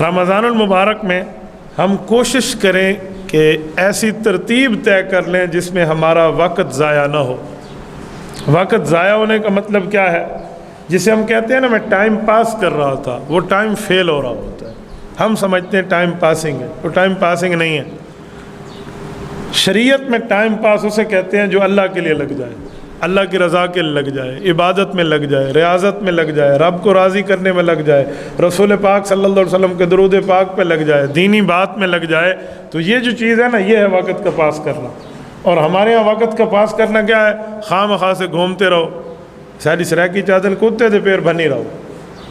رمضان المبارک میں ہم کوشش کریں کہ ایسی ترتیب طے کر لیں جس میں ہمارا وقت ضائع نہ ہو۔ وقت ضائع ہونے کا مطلب کیا ہے؟ جسے ہم کہتے ہیں نا میں ٹائم پاس کر رہا تھا، وہ ٹائم فیل ہو رہا ہوتا ہے۔ ہم سمجھتے ہیں ٹائم پاسنگ ہے، وہ ٹائم پاسنگ نہیں ہے۔ شریعت میں ٹائم پاس اسے کہتے ہیں جو اللہ کے لیے لگ جائے، اللہ کی رضا کے لیے لگ جائے، عبادت میں لگ جائے، ریاضت میں لگ جائے، رب کو راضی کرنے میں لگ جائے، رسول پاک صلی اللہ علیہ وسلم کے درود پاک پہ لگ جائے، دینی بات میں لگ جائے۔ تو یہ جو چیز ہے نا، یہ ہے وقت کا پاس کرنا۔ اور ہمارے ہاں وقت کا پاس کرنا کیا ہے؟ خواہ مخواہ سے گھومتے رہو، ساری سرائکی چادر کودتے تھے پیر بنی رہو۔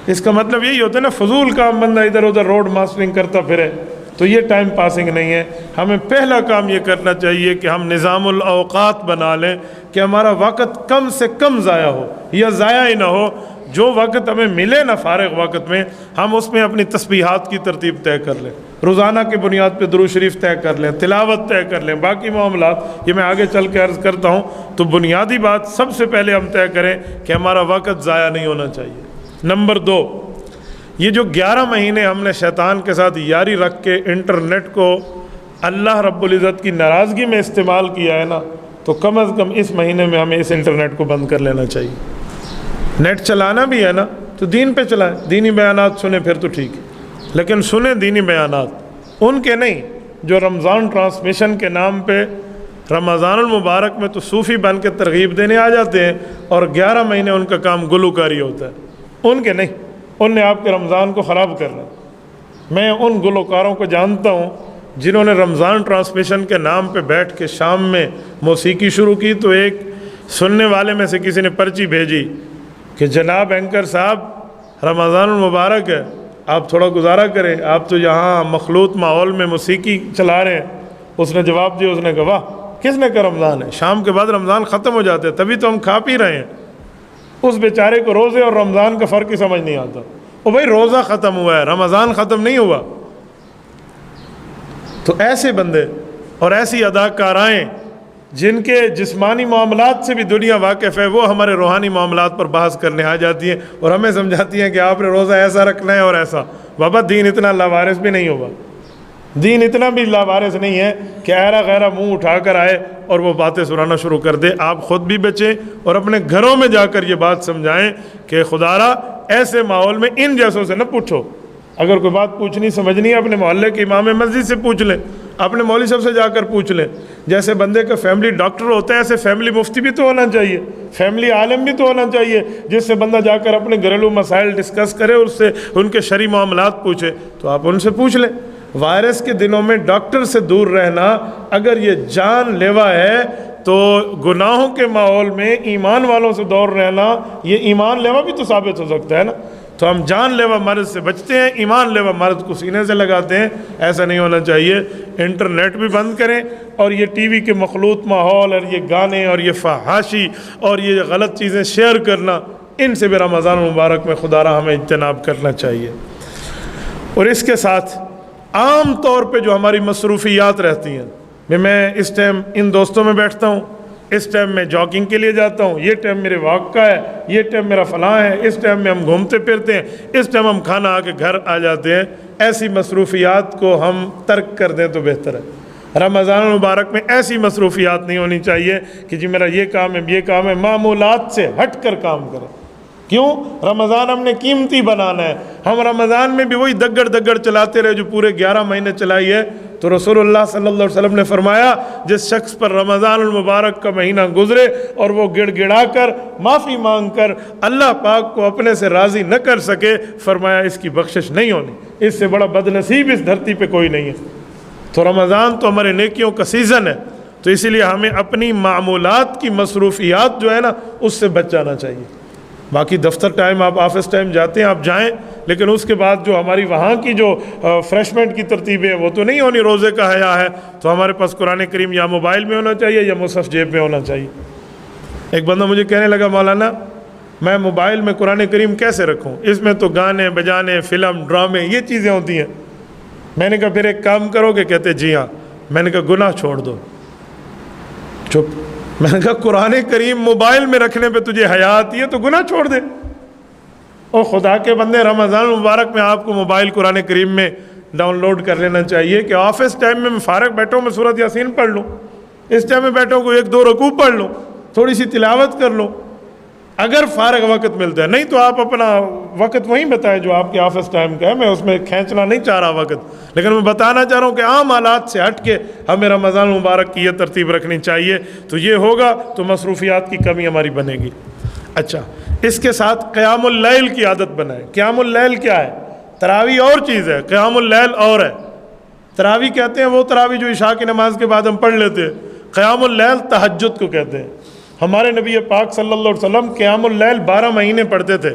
اس کا مطلب یہی ہوتا ہے نا، فضول کام بندہ ادھر ادھر روڈ ماسٹرنگ کرتا پھرے، تو یہ ٹائم پاسنگ نہیں ہے۔ ہمیں پہلا کام یہ کرنا چاہیے کہ ہم نظام الاوقات بنا لیں کہ ہمارا وقت کم سے کم ضائع ہو یا ضائع ہی نہ ہو۔ جو وقت ہمیں ملے نا فارغ وقت میں، ہم اس میں اپنی تسبیحات کی ترتیب طے کر لیں، روزانہ کی بنیاد پہ درود شریف طے کر لیں، تلاوت طے کر لیں، باقی معاملات یہ میں آگے چل کے عرض کرتا ہوں۔ تو بنیادی بات سب سے پہلے ہم طے کریں کہ ہمارا وقت ضائع نہیں ہونا چاہیے۔ نمبر 2، یہ جو 11 مہینے ہم نے شیطان کے ساتھ یاری رکھ کے انٹرنیٹ کو اللہ رب العزت کی ناراضگی میں استعمال کیا ہے نا، تو کم از کم اس مہینے میں ہمیں اس انٹرنیٹ کو بند کر لینا چاہیے۔ نیٹ چلانا بھی ہے نا تو دین پہ چلائیں، دینی بیانات سنیں پھر تو ٹھیک ہے، لیکن سنیں دینی بیانات ان کے نہیں جو رمضان ٹرانسمیشن کے نام پہ رمضان المبارک میں تو صوفی بن کے ترغیب دینے آ جاتے ہیں، اور 11 مہینے ان کا کام گلوکاری ہوتا ہے۔ ان کے نہیں، ان نے آپ کے رمضان کو خراب کرنا۔ میں ان گلوکاروں کو جانتا ہوں جنہوں نے رمضان ٹرانسمیشن کے نام پہ بیٹھ کے شام میں موسیقی شروع کی، تو ایک سننے والے میں سے کسی نے پرچی بھیجی کہ جناب اینکر صاحب، رمضان المبارک ہے، آپ تھوڑا گزارا کریں، آپ تو یہاں مخلوط ماحول میں موسیقی چلا رہے ہیں۔ اس نے جواب دیا، اس نے کہا واہ، کس نے کہا رمضان ہے؟ شام کے بعد رمضان ختم ہو جاتے ہیں، تبھی تو ہم کھا پی رہے ہیں۔ اس بیچارے کو روزے اور رمضان کا فرق ہی سمجھ نہیں آتا۔ او بھائی، روزہ ختم ہوا ہے، رمضان ختم نہیں ہوا۔ تو ایسے بندے اور ایسی اداکارائیں جن کے جسمانی معاملات سے بھی دنیا واقف ہے، وہ ہمارے روحانی معاملات پر بحث کرنے آ جاتی ہیں اور ہمیں سمجھاتی ہیں کہ آپ نے روزہ ایسا رکھنا ہے اور ایسا۔ بابا، دین اتنا لاوارث بھی نہیں ہوگا، دین اتنا بھی لاوارث نہیں ہے کہ ایرا غیرہ منہ اٹھا کر آئے اور وہ باتیں سنانا شروع کر دے۔ آپ خود بھی بچیں اور اپنے گھروں میں جا کر یہ بات سمجھائیں کہ خدارا ایسے ماحول میں ان جیسوں سے نہ پوچھو۔ اگر کوئی بات پوچھنی سمجھنی ہے، اپنے محلے کے امام مسجد سے پوچھ لیں، اپنے مولوی صاحب سے جا کر پوچھ لیں۔ جیسے بندے کا فیملی ڈاکٹر ہوتا ہے، ایسے فیملی مفتی بھی تو ہونا چاہیے، فیملی عالم بھی تو ہونا چاہیے، جس سے بندہ جا کر اپنے گھریلو مسائل ڈسکس کرے، اس سے ان کے شرعی معاملات پوچھے۔ تو آپ ان سے پوچھ لیں۔ وائرس کے دنوں میں ڈاکٹر سے دور رہنا اگر یہ جان لیوا ہے، تو گناہوں کے ماحول میں ایمان والوں سے دور رہنا یہ ایمان لیوا بھی تو ثابت ہو سکتا ہے نا۔ تو ہم جان لیوا مرض سے بچتے ہیں، ایمان لیوا مرض کو سینے سے لگاتے ہیں۔ ایسا نہیں ہونا چاہیے۔ انٹرنیٹ بھی بند کریں، اور یہ ٹی وی کے مخلوط ماحول اور یہ گانے اور یہ فحاشی اور یہ غلط چیزیں شیئر کرنا، ان سے بھی رمضان المبارک میں خدا را ہمیں اجتناب کرنا چاہیے۔ اور اس کے ساتھ عام طور پہ جو ہماری مصروفیات رہتی ہیں، میں اس ٹائم ان دوستوں میں بیٹھتا ہوں، اس ٹائم میں جاگنگ کے لیے جاتا ہوں، یہ ٹائم میرے واک کا ہے، یہ ٹائم میرا فلاں ہے، اس ٹائم میں ہم گھومتے پھرتے ہیں، اس ٹائم ہم کھانا آ کے گھر آ جاتے ہیں۔ ایسی مصروفیات کو ہم ترک کر دیں تو بہتر ہے۔ رمضان المبارک میں ایسی مصروفیات نہیں ہونی چاہیے کہ جی میرا یہ کام ہے، یہ کام ہے۔ معمولات سے ہٹ کر کام کریں۔ کیوں؟ رمضان ہم نے قیمتی بنانا ہے۔ ہم رمضان میں بھی وہی دگڑ چلاتے رہے جو پورے 11 مہینے چلائی ہے۔ تو رسول اللہ صلی اللہ علیہ وسلم نے فرمایا، جس شخص پر رمضان المبارک کا مہینہ گزرے اور وہ گڑ گڑا کر معافی مانگ کر اللہ پاک کو اپنے سے راضی نہ کر سکے، فرمایا اس کی بخشش نہیں ہونی۔ اس سے بڑا بد نصیب اس دھرتی پہ کوئی نہیں ہے۔ تو رمضان تو ہمارے نیکیوں کا سیزن ہے، تو اسی لیے ہمیں اپنی معمولات کی مصروفیات جو ہے نا، اس سے بچ جانا چاہیے۔ باقی دفتر ٹائم، آپ آفس ٹائم جاتے ہیں، آپ جائیں، لیکن اس کے بعد جو ہماری وہاں کی جو فریشمنٹ کی ترتیبیں وہ تو نہیں ہونی۔ روزے کا حیا ہے تو ہمارے پاس قرآن کریم یا موبائل میں ہونا چاہیے یا مصحف جیب میں ہونا چاہیے۔ ایک بندہ مجھے کہنے لگا، مولانا میں موبائل میں قرآن کریم کیسے رکھوں؟ اس میں تو گانے بجانے، فلم، ڈرامے، یہ چیزیں ہوتی ہیں۔ میں نے کہا پھر ایک کام کرو گے؟ کہتے جی ہاں۔ میں نے کہا گناہ چھوڑ دو۔ چپ۔ میں نے کہا قرآن کریم موبائل میں رکھنے پہ تجھے حیا آتی ہے تو گناہ چھوڑ دے۔ اور خدا کے بندے، رمضان المبارک میں آپ کو موبائل قرآن کریم میں ڈاؤن لوڈ کر لینا چاہیے کہ آفس ٹائم میں فارغ بیٹھوں میں سورۃ یاسین پڑھ لوں، اس ٹائم میں بیٹھوں کو 1-2 رکوع پڑھ لوں، تھوڑی سی تلاوت کر لوں اگر فارغ وقت ملتا ہے. نہیں تو آپ اپنا وقت وہیں بتائیں جو آپ کے آفس ٹائم کا ہے. میں اس میں کھینچنا نہیں چاہ رہا وقت، لیکن میں بتانا چاہ رہا ہوں کہ عام حالات سے ہٹ کے ہمیں رمضان المبارک کی یہ ترتیب رکھنی چاہیے. تو یہ ہوگا تو مصروفیات کی کمی ہماری بنے گی. اچھا، اس کے ساتھ قیام اللیل کی عادت بنائیں. قیام اللیل کیا ہے؟ تراویح اور چیز ہے، قیام اللیل اور ہے. تراویح کہتے ہیں وہ تراویح جو عشاء کی نماز کے بعد ہم پڑھ لیتے ہیں. قیام اللیل تہجد کو کہتے ہیں. ہمارے نبی پاک صلی اللہ علیہ وسلم قیام اللیل 12 مہینے پڑھتے تھے.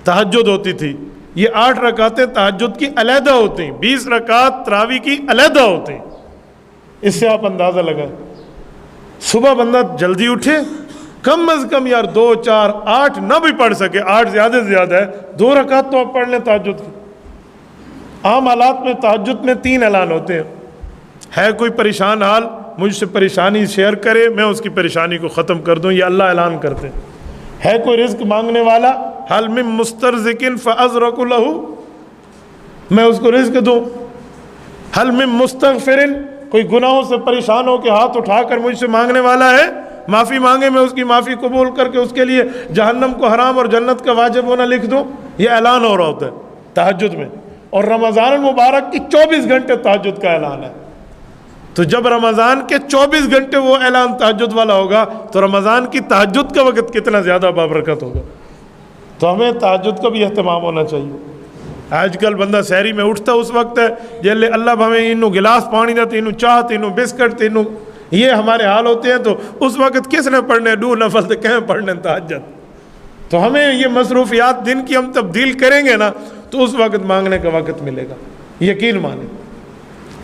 تہجد ہوتی تھی. یہ 8 رکعتیں تہجد کی علیحدہ ہوتی ہیں، 20 رکعت تراویح کی علیحدہ ہوتی ہیں. اس سے آپ اندازہ لگائیں. صبح بندہ جلدی اٹھے، کم از کم یار 2 4 8 نہ بھی پڑھ سکے، 8 زیادہ سے زیادہ ہے، 2 رکعت تو آپ پڑھ لیں تہجد کی. عام حالات میں تہجد میں 3 اعلان ہوتے ہیں. ہے کوئی پریشان حال، مجھ سے پریشانی شیئر کرے، میں اس کی پریشانی کو ختم کر دوں، یہ اللہ اعلان کرتے ہیں. ہے کوئی رزق مانگنے والا، حل من مسترزق فازرق لہ، میں اس کو رزق دوں. حل من مستغفر، کوئی گناہوں سے پریشان ہو کے ہاتھ اٹھا کر مجھ سے مانگنے والا ہے، معافی مانگے، میں اس کی معافی قبول کر کے اس کے لیے جہنم کو حرام اور جنت کا واجب ہونا لکھ دوں. یہ اعلان ہو رہا ہوتا ہے تہجد میں. اور رمضان المبارک کی 24 گھنٹے تہجد کا اعلان ہے. تو جب رمضان کے 24 گھنٹے وہ اعلان تہجد والا ہوگا تو رمضان کی تہجد کا وقت کتنا زیادہ بابرکت ہوگا. تو ہمیں تہجد کا بھی اہتمام ہونا چاہیے. آج کل بندہ سحری میں اٹھتا اس وقت ہے جیلے اللہ ہمیں انہوں گلاس پانی دیتے، انہوں چاہتے، انہوں بسکٹ، انہوں یہ ہمارے حال ہوتے ہیں. تو اس وقت کس نے پڑھنے ڈو نفل سے کہیں پڑھنے تہجد. تو ہمیں یہ مصروفیات دن کی ہم تبدیل کریں گے نا تو اس وقت مانگنے کا وقت ملے گا. یقین مانیں.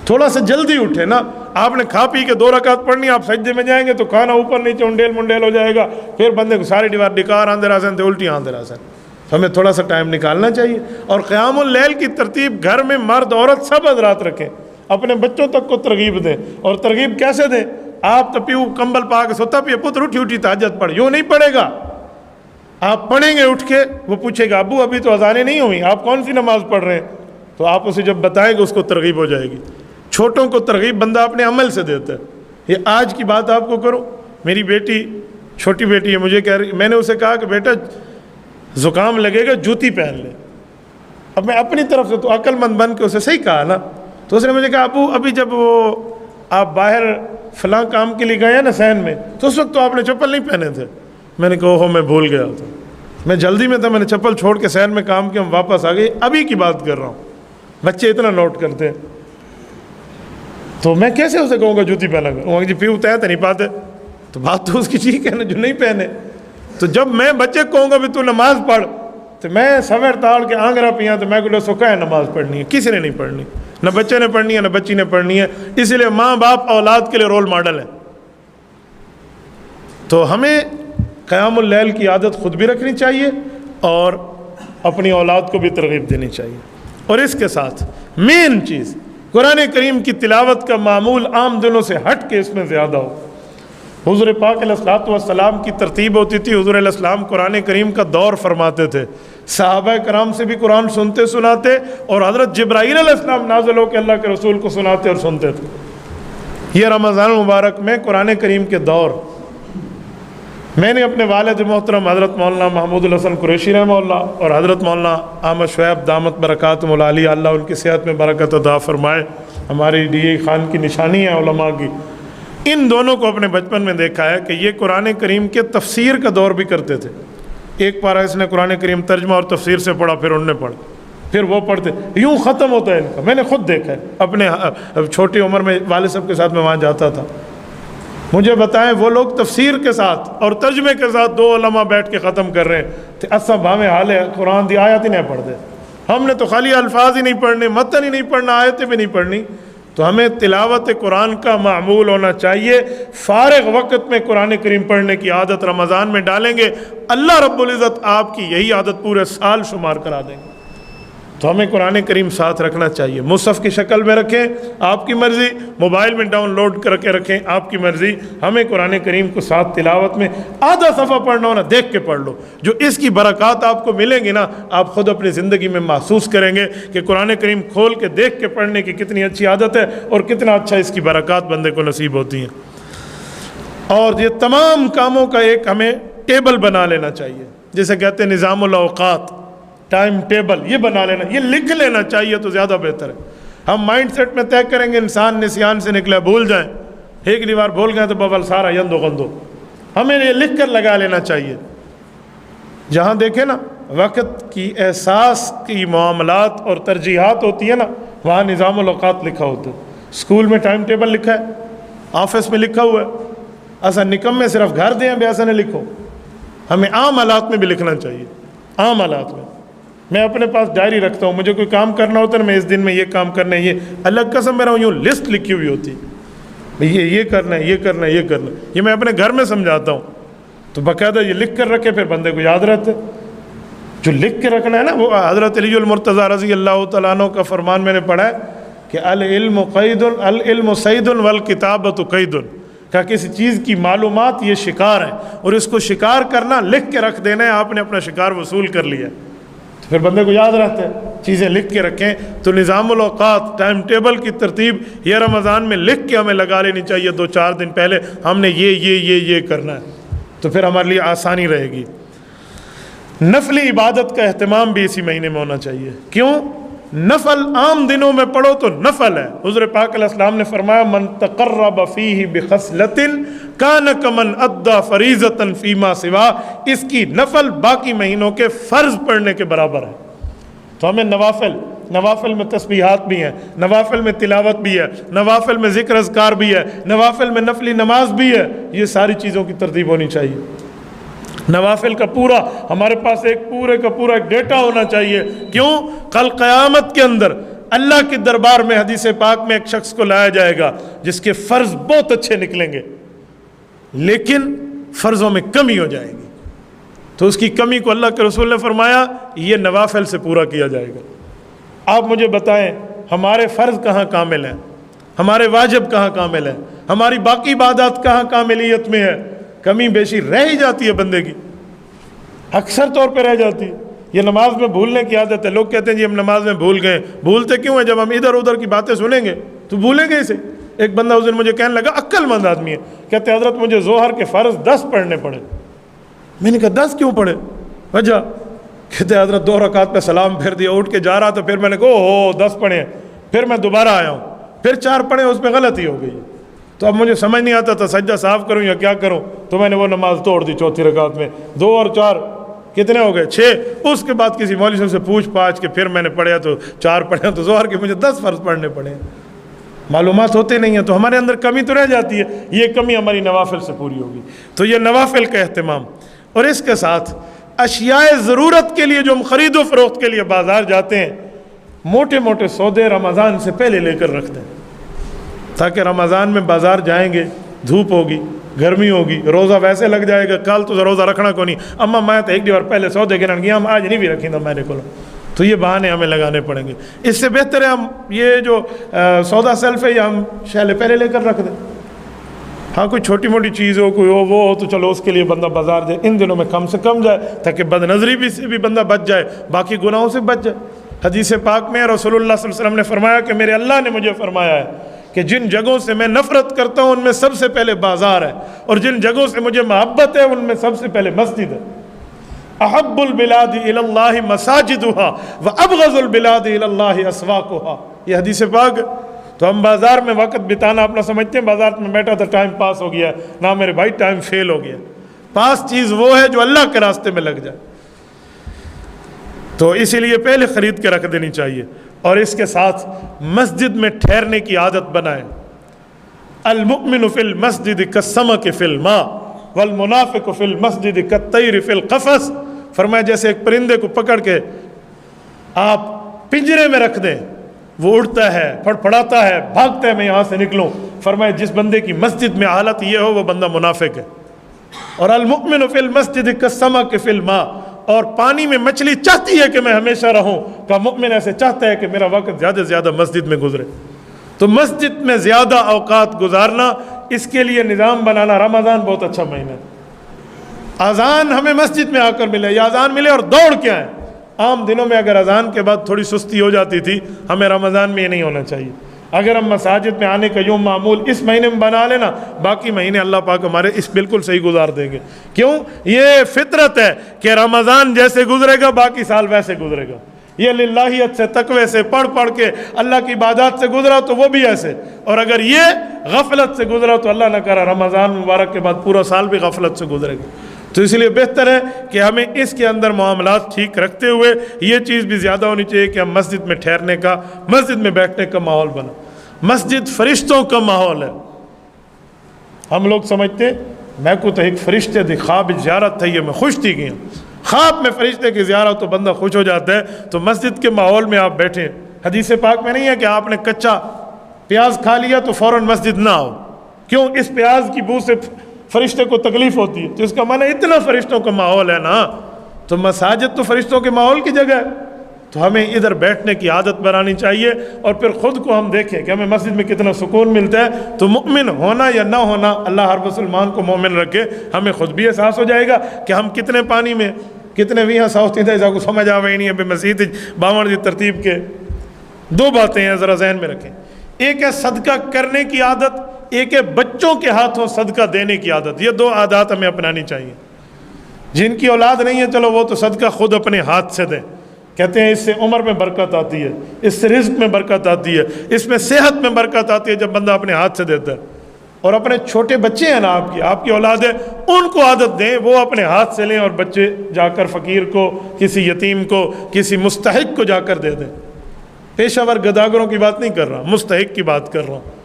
تھوڑا سا جلدی اٹھے نا. آپ نے کھا پی کے 2 رکعت پڑھنی، آپ سجدے میں جائیں گے تو کھانا اوپر نیچے انڈیل منڈیل ہو جائے گا، پھر بندے کو ساری دیوار ڈکار آندے راسن تھے الٹی آندے راسن. ہمیں تھوڑا سا ٹائم نکالنا چاہیے. اور قیام اللیل کی ترتیب گھر میں مرد عورت سب حضرات رکھیں. اپنے بچوں تک کو ترغیب دیں. اور ترغیب کیسے دیں؟ آپ تو پیو کمبل پا کے سوتا پیے، پتر اٹھی اٹھی تہجد پڑھ. یوں نہیں پڑھے گا. آپ پڑھیں گے اٹھ کے، وہ پوچھے گا ابو ابھی تو اذانیں نہیں ہوئی، آپ کون سی نماز پڑھ رہے ہیں؟ تو آپ اسے جب بتائیں گے اس کو ترغیب ہو جائے گی. چھوٹوں کو ترغیب بندہ اپنے عمل سے دیتا ہے. یہ آج کی بات آپ کو کروں، میری بیٹی چھوٹی بیٹی ہے، مجھے کہہ رہی، میں نے اسے کہا کہ بیٹا زکام لگے گا جوتی پہن لے. اب میں اپنی طرف سے تو عقل مند بن کے اسے صحیح کہا نا. تو اس نے مجھے کہا ابو ابھی جب وہ آپ باہر فلاں کام کے لیے گئے ہیں نا سین میں، تو اس وقت تو آپ نے چپل نہیں پہنے تھے. میں نے کہا ہو میں بھول گیا تھا، میں جلدی میں تھا، میں نے چپل چھوڑ کے سین میں کام کیا، ہم واپس آ گئے. ابھی کی بات کر رہا ہوں. بچے اتنا نوٹ کرتے ہیں. تو میں کیسے اسے کہوں گا جوتی پہنا کر؟ جی پیو طے نہیں پاتے. تو بات تو اس کی ٹھیک ہے نا جو نہیں پہنے. تو جب میں بچے کہوں گا بھی تو نماز پڑھ، تو میں سویر تاڑ کے آنگرا پیا تو میں کو سکھا ہے نماز پڑھنی ہے. کسی نے نہیں پڑھنی، نہ بچے نے پڑھنی ہے نہ بچی نے پڑھنی ہے. اسی لیے ماں باپ اولاد کے لیے رول ماڈل ہے. تو ہمیں قیام اللیل کی عادت خود بھی رکھنی چاہیے اور اپنی اولاد کو بھی ترغیب دینی چاہیے. اور اس کے ساتھ مین چیز قرآن کریم کی تلاوت کا معمول عام دنوں سے ہٹ کے اس میں زیادہ ہو. حضور پاک علیہ الصلوۃ والسلام کی ترتیب ہوتی تھی. حضور علیہ السلام قرآن کریم کا دور فرماتے تھے. صحابہ کرام سے بھی قرآن سنتے سناتے اور حضرت جبرائیل علیہ السلام نازل ہو کے اللہ کے رسول کو سناتے اور سنتے تھے. یہ رمضان المبارک میں قرآن کریم کے دور میں نے اپنے والد محترم حضرت مولانا محمود الحسن قریشی رحمہ اللہ اور حضرت مولانا احمد شعیب دامت برکاتہم العالیہ، اللہ ان کی صحت میں برکت عطا فرمائے، ہماری ڈی اے خان کی نشانی ہے علماء کی. ان دونوں کو اپنے بچپن میں دیکھا ہے کہ یہ قرآن کریم کے تفسیر کا دور بھی کرتے تھے. ایک پارہ اس نے قرآن کریم ترجمہ اور تفسیر سے پڑھا، پھر انہوں نے پڑھا، پھر وہ پڑھتے، یوں ختم ہوتا ہے ان کا. میں نے خود دیکھا ہے اپنے چھوٹی عمر میں، والد صاحب کے ساتھ میں وہاں جاتا تھا. مجھے بتائیں وہ لوگ تفسیر کے ساتھ اور ترجمے کے ساتھ 2 علماء بیٹھ کے ختم کر رہے ہیں. اصلا بھامے حال ہے قرآن دی آیت ہی نہیں پڑھتے. ہم نے تو خالی الفاظ ہی نہیں پڑھنے، متن ہی نہیں پڑھنا، آیتیں بھی نہیں پڑھنی. تو ہمیں تلاوت قرآن کا معمول ہونا چاہیے. فارغ وقت میں قرآن کریم پڑھنے کی عادت رمضان میں ڈالیں گے، اللہ رب العزت آپ کی یہی عادت پورے سال شمار کرا دیں گے. تو ہمیں قرآن کریم ساتھ رکھنا چاہیے، مصحف کی شکل میں رکھیں آپ کی مرضی، موبائل میں ڈاؤن لوڈ کر کے رکھیں آپ کی مرضی، ہمیں قرآن کریم کو ساتھ تلاوت میں آدھا صفحہ پڑھنا ہونا دیکھ کے پڑھ لو، جو اس کی برکات آپ کو ملیں گی نا آپ خود اپنی زندگی میں محسوس کریں گے کہ قرآن کریم کھول کے دیکھ کے پڑھنے کی کتنی اچھی عادت ہے اور کتنا اچھا اس کی برکات بندے کو نصیب ہوتی ہیں۔ اور یہ تمام کاموں کا ایک ہمیں ٹیبل بنا لینا چاہیے، جسے کہتے ہیں نظام الاوقات، ٹائم ٹیبل، یہ بنا لینا، یہ لکھ لینا چاہیے تو زیادہ بہتر ہے۔ ہم مائنڈ سیٹ میں طے کریں گے انسان نسیان سے نکلے، بھول جائیں، ایک بار بھول گئے تو ببل سارا یندو غندو، ہمیں یہ لکھ کر لگا لینا چاہیے۔ جہاں دیکھیں نا وقت کی احساس کی معاملات اور ترجیحات ہوتی ہے نا، وہاں نظام الاوقات لکھا ہوتا ہے، اسکول میں ٹائم ٹیبل لکھا ہے، آفس میں لکھا ہوا ہے، ایسا نکم میں صرف گھر دیں بھی ایسا نہیں لکھو، ہمیں عام حالات میں بھی لکھنا چاہیے۔ عام حالات میں اپنے پاس ڈائری رکھتا ہوں، مجھے کوئی کام کرنا ہوتا ہے میں اس دن میں یہ کام کرنا ہے، یہ الگ قسم میرا یوں لسٹ لکھی ہوئی ہوتی ہے، یہ کرنا ہے، یہ کرنا ہے، یہ کرنا ہے، یہ میں اپنے گھر میں سمجھاتا ہوں، تو باقاعدہ یہ لکھ کر رکھے، پھر بندے کو یاد رہتا ہے۔ جو لکھ کے رکھنا ہے نا، وہ حضرت علی المرتضیٰ رضی اللہ تعالیٰ عنہ کا فرمان میں نے پڑھا ہے کہ العلم قید، العلم صید والکتابۃ قید، کہ کسی چیز کی معلومات یہ شکار ہے اور اس کو شکار کرنا لکھ کے رکھ دینا ہے، آپ نے اپنا شکار وصول کر لیا، تو پھر بندے کو یاد رہتا ہے، چیزیں لکھ کے رکھیں۔ تو نظام الاوقات، ٹائم ٹیبل کی ترتیب یہ رمضان میں لکھ کے ہمیں لگا لینی چاہیے، 2-4 دن پہلے ہم نے یہ کرنا ہے، تو پھر ہمارے لیے آسانی رہے گی۔ نفلی عبادت کا اہتمام بھی اسی مہینے میں ہونا چاہیے، کیوں؟ نفل عام دنوں میں پڑھو تو نفل ہے، حضور پاک علیہ السلام نے فرمایا من تقرب فیہ بخصلۃ کان کمن ادی فریضۃ فیما سوا، اس کی نفل باقی مہینوں کے فرض پڑھنے کے برابر ہے۔ تو ہمیں نوافل میں تسبیحات بھی ہیں، نوافل میں تلاوت بھی ہے، نوافل میں ذکر اذکار بھی ہے، نوافل میں نفلی نماز بھی ہے، یہ ساری چیزوں کی ترتیب ہونی چاہیے۔ نوافل کا پورا ہمارے پاس ایک پورے کا پورا ایک ڈیٹا ہونا چاہیے، کیوں؟ کل قیامت کے اندر اللہ کے دربار میں حدیث پاک میں ایک شخص کو لایا جائے گا جس کے فرض بہت اچھے نکلیں گے لیکن فرضوں میں کمی ہو جائے گی، تو اس کی کمی کو اللہ کے رسول نے فرمایا یہ نوافل سے پورا کیا جائے گا۔ آپ مجھے بتائیں ہمارے فرض کہاں کامل ہیں، ہمارے واجب کہاں کامل ہیں، ہماری باقی عبادات کہاں کاملیت میں ہے؟ کمی بیشی رہ ہی جاتی ہے بندے کی، اکثر طور پہ رہ جاتی ہے۔ یہ نماز میں بھولنے کی عادت ہے، لوگ کہتے ہیں جی ہم نماز میں بھول گئے، بھولتے کیوں ہیں؟ جب ہم ادھر ادھر کی باتیں سنیں گے تو بھولیں گے اسے۔ ایک بندہ اس دن مجھے کہنے لگا، عقل مند آدمی ہے، کہتے حضرت مجھے ظہر کے فرض 10 پڑھنے پڑے۔ میں نے کہا 10 کیوں پڑھے؟ وجہ؟ کہتے حضرت 2 رکعت پہ سلام پھیر دیا، اٹھ کے جا رہا تھا، پھر میں نے کہا 10 پڑھے، پھر میں دوبارہ آیا ہوں، پھر 4 پڑھے، اس میں غلطی ہو گئی۔ تو اب مجھے سمجھ نہیں آتا تھا سجدہ صاف کروں یا کیا کروں، تو میں نے وہ نماز توڑ دی، 4تھی رکعت میں 2 اور 4 کتنے ہو گئے؟ 6۔ اس کے بعد کسی مولوی صاحب سے پوچھ پاچھ کے پھر میں نے پڑھا تو 4 پڑھے، تو ظہر کے مجھے 10 فرض پڑھنے پڑے۔ معلومات ہوتے نہیں ہیں تو ہمارے اندر کمی تو رہ جاتی ہے، یہ کمی ہماری نوافل سے پوری ہوگی۔ تو یہ نوافل کا اہتمام، اور اس کے ساتھ اشیاء ضرورت کے لیے جو ہم خرید و فروخت کے لیے بازار جاتے ہیں، موٹے موٹے سودے رمضان سے پہلے لے کر رکھتے ہیں، تاکہ رمضان میں بازار جائیں گے، دھوپ ہوگی، گرمی ہوگی، روزہ ویسے لگ جائے گا، کل تو روزہ رکھنا کو نہیں، اما میں تو ایک بار پہلے سودے گرن گیا، ہم آج نہیں بھی رکھیں گے میں نے کو، تو یہ بہانے ہمیں لگانے پڑیں گے۔ اس سے بہتر ہے ہم یہ جو سودا سیلف ہے یہ ہم شیلے پہلے لے کر رکھ دیں۔ ہاں کوئی چھوٹی موٹی چیز ہو، کوئی ہو وہ ہو، تو چلو اس کے لیے بندہ بازار دے، ان دنوں میں کم سے کم جائے تاکہ بد نظری بھی سے بھی بندہ بچ جائے، باقی گناہوں سے بچ جائے۔ حدیث پاک میں رسول اللہ صلی اللہ علیہ وسلم نے فرمایا کہ میرے اللہ نے مجھے فرمایا ہے کہ جن جگہوں سے میں نفرت کرتا ہوں ان میں سب سے پہلے بازار ہے، اور جن جگہوں سے مجھے محبت ہے ان میں سب سے پہلے مسجد ہے۔ احب البلاد الی اللہ مساجدها وابغض البلاد الی اللہ اسواقها، یہ حدیث پاک۔ تو ہم بازار میں وقت بتانا اپنا سمجھتے ہیں، بازار میں بیٹھا تھا ٹائم پاس ہو گیا، نہ میرے بھائی ٹائم فیل ہو گیا۔ پاس چیز وہ ہے جو اللہ کے راستے میں لگ جائے، تو اسی لیے پہلے خرید کے رکھ دینی چاہیے۔ اور اس کے ساتھ مسجد میں ٹھہرنے کی عادت بنائیں۔ المؤمن فی المسجد کالسمک فی الماء والمنافق فی المسجد کالطیر فی القفص، فرمایا جیسے ایک پرندے کو پکڑ کے آپ پنجرے میں رکھ دیں، وہ اڑتا ہے، پھڑپھڑاتا ہے، بھاگتا ہے میں یہاں سے نکلوں، فرمایا جس بندے کی مسجد میں حالت یہ ہو وہ بندہ منافق ہے۔ اور المؤمن فی المسجد کالسمک فی الماء، اور پانی میں مچھلی چاہتی ہے کہ میں ہمیشہ رہوں، کا مومن ایسے چاہتا ہے کہ میرا وقت زیادہ سے زیادہ مسجد میں گزرے۔ تو مسجد میں زیادہ اوقات گزارنا، اس کے لیے نظام بنانا۔ رمضان بہت اچھا مہینہ ہے، اذان ہمیں مسجد میں آ کر ملے، یا اذان ملے اور دوڑ کے آئیں۔ عام دنوں میں اگر اذان کے بعد تھوڑی سستی ہو جاتی تھی، ہمیں رمضان میں یہ نہیں ہونا چاہیے۔ اگر ہم مساجد میں آنے کا یوم معمول اس مہینے میں بنا لینا، باقی مہینے اللہ پاک ہمارے اس بالکل صحیح گزار دیں گے۔ کیوں؟ یہ فطرت ہے کہ رمضان جیسے گزرے گا باقی سال ویسے گزرے گا۔ یہ للہیت سے، تقوی سے، پڑھ کے اللہ کی عبادات سے گزرا تو وہ بھی ایسے، اور اگر یہ غفلت سے گزرا تو اللہ نہ کرا رمضان مبارک کے بعد پورا سال بھی غفلت سے گزرے گا۔ تو اس لیے بہتر ہے کہ ہمیں اس کے اندر معاملات ٹھیک رکھتے ہوئے یہ چیز بھی زیادہ ہونی چاہیے کہ ہم مسجد میں ٹھہرنے کا، مسجد میں بیٹھنے کا ماحول بنا۔ مسجد فرشتوں کا ماحول ہے۔ ہم لوگ سمجھتے میں کو تو ایک فرشتے دی خواب زیارت تھی، میں خوش تھی گیا، خواب میں فرشتے کی زیارت تو بندہ خوش ہو جاتا ہے۔ تو مسجد کے ماحول میں آپ بیٹھیں۔ حدیث پاک میں نہیں ہے کہ آپ نے کچا پیاز کھا لیا تو فوراً مسجد نہ آؤ، کیوں؟ اس پیاز کی بو سے فرشتے کو تکلیف ہوتی ہے۔ تو اس کا معنی اتنا فرشتوں کا ماحول ہے نا، تو مساجد تو فرشتوں کے ماحول کی جگہ ہے۔ تو ہمیں ادھر بیٹھنے کی عادت بنانی چاہیے، اور پھر خود کو ہم دیکھیں کہ ہمیں مسجد میں کتنا سکون ملتا ہے۔ تو مومن ہونا یا نہ ہونا، اللہ ہر مسلمان کو مومن رکھے، ہمیں خود بھی احساس ہو جائے گا کہ ہم کتنے پانی میں، کتنے بھی ہاں ساؤتھی تھے کو سمجھ آوے نہیں ہے بے مسجد باون دی ترتیب کے۔ دو باتیں ہیں ذرا ذہن میں رکھیں، ایک ہے صدقہ کرنے کی عادت، ایک ہے بچوں کے ہاتھوں صدقہ دینے کی عادت۔ یہ دو عادات ہمیں اپنانی چاہیے۔ جن کی اولاد نہیں ہے چلو وہ تو صدقہ خود اپنے ہاتھ سے دیں، کہتے ہیں اس سے عمر میں برکت آتی ہے، اس سے رزق میں برکت آتی ہے، اس میں صحت میں برکت آتی ہے جب بندہ اپنے ہاتھ سے دیتا ہے۔ اور اپنے چھوٹے بچے ہیں نا، آپ کی اولاد ہے، ان کو عادت دیں وہ اپنے ہاتھ سے لیں، اور بچے جا کر فقیر کو، کسی یتیم کو، کسی مستحق کو جا کر دے دیں۔ پیشہ ور گداگروں کی بات نہیں کر رہا، مستحق کی بات کر رہا ہوں۔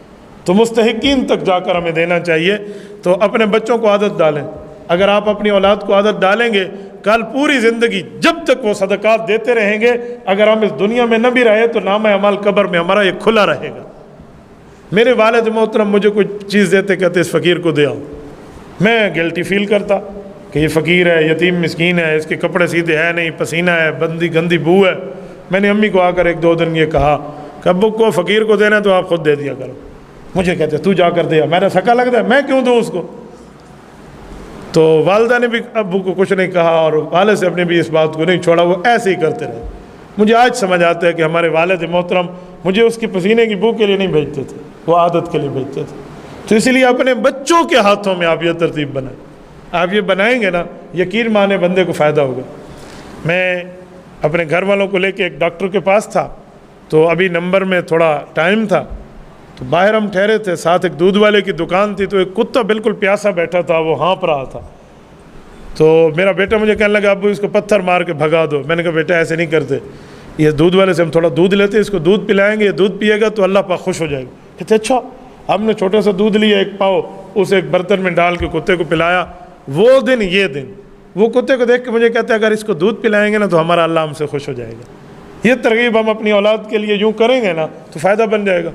تو مستحقین تک جا کر ہمیں دینا چاہیے۔ تو اپنے بچوں کو عادت ڈالیں۔ اگر آپ اپنی اولاد کو عادت ڈالیں گے، کل پوری زندگی جب تک وہ صدقات دیتے رہیں گے، اگر ہم اس دنیا میں نہ بھی رہے تو نامہ اعمال قبر میں ہمارا یہ کھلا رہے گا۔ میرے والد محترم مجھے کوئی چیز دیتے، کہتے اس فقیر کو دے آؤ، میں گلٹی فیل کرتا کہ یہ فقیر ہے، یتیم مسکین ہے، اس کے کپڑے سیدھے ہے نہیں، پسینہ ہے، گندی بو ہے۔ میں نے امی کو آ کر ایک دو دن یہ کہا کہ ابو کو فقیر کو دینا تو آپ خود دے دیا کرو۔ مجھے کہتے تو جا کر دیا، میرا سکا لگتا ہے، میں کیوں دوں اس کو؟ تو والدہ نے بھی ابو کو کچھ نہیں کہا، اور والد صاحب نے بھی اس بات کو نہیں چھوڑا، وہ ایسے ہی کرتے رہے۔ مجھے آج سمجھ آتا ہے کہ ہمارے والد محترم مجھے اس کی پسینے کی بو کے لیے نہیں بھیجتے تھے، وہ عادت کے لیے بھیجتے تھے۔ تو اس لیے اپنے بچوں کے ہاتھوں میں آپ یہ ترتیب بنائیں۔ آپ یہ بنائیں گے نا، یقین مانے بندے کو فائدہ ہوگا۔ میں اپنے گھر والوں کو لے کے ایک ڈاکٹر کے پاس تھا، تو ابھی نمبر میں تھوڑا ٹائم تھا، تو باہر ہم ٹھہرے تھے، ساتھ ایک دودھ والے کی دکان تھی، تو ایک کتا بالکل پیاسا بیٹھا تھا، وہ ہانپ رہا تھا۔ تو میرا بیٹا مجھے کہنے لگا ابو اس کو پتھر مار کے بھگا دو۔ میں نے کہا بیٹا ایسے نہیں کرتے، یہ دودھ والے سے ہم تھوڑا دودھ لیتے، اس کو دودھ پلائیں گے، یہ دودھ پیے گا تو اللہ پاک خوش ہو جائے گا۔ کہتے اچھا۔ ہم نے چھوٹا سا دودھ لیا، ایک پاؤ، اسے ایک برتن میں ڈال کے کتے کو پلایا۔ وہ دن یہ دن وہ کتے کو دیکھ کے مجھے کہتے ہیں اگر اس کو دودھ پلائیں گے نا تو ہمارا اللہ ہم سے خوش ہو جائے گا۔ یہ ترغیب ہم اپنی اولاد کے لیے یوں کریں گے نا تو فائدہ بن جائے گا۔